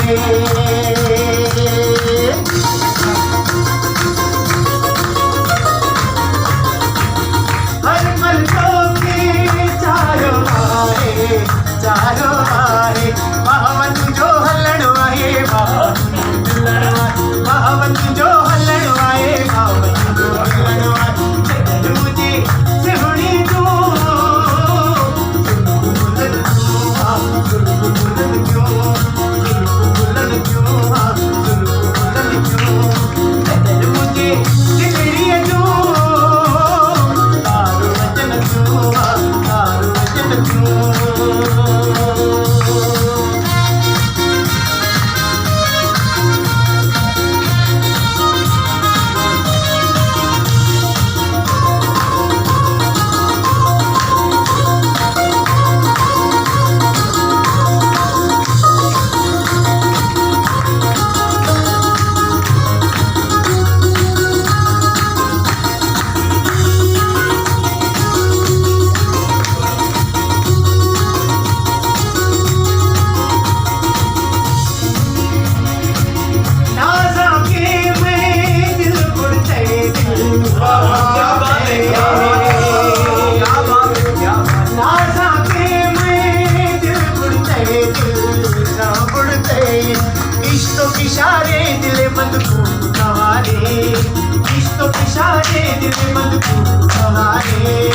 हर पल चौके चारो आए महावत जो हलण वाहे महावत जो हलण वाहे महावत जो हलण वाहे मुझे सिहुणी तू मुझे सिकड़ी तू तारो वचन तू इशारे दिल मंद को सवारे इश्क इशारे दिल मंद को सवारे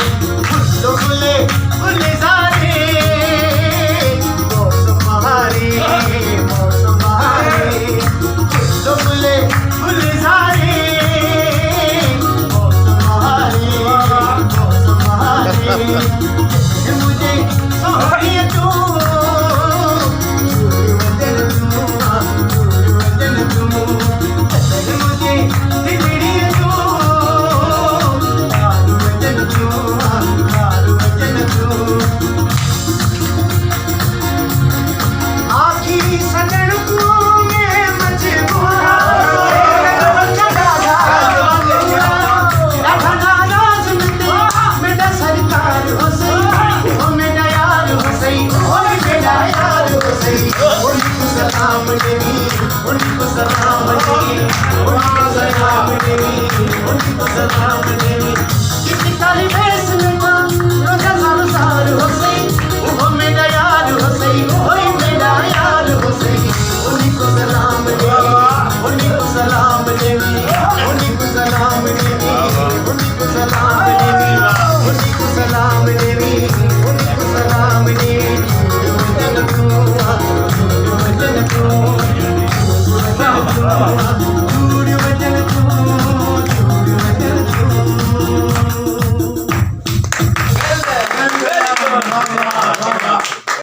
फुल्लो फुले फुले सारे मौसम बहारे फुल्लो फुले फुले सारे मौसम बहारे मुझे सोहनी तू कितनी काली भैंस में रोजा सारो सार हो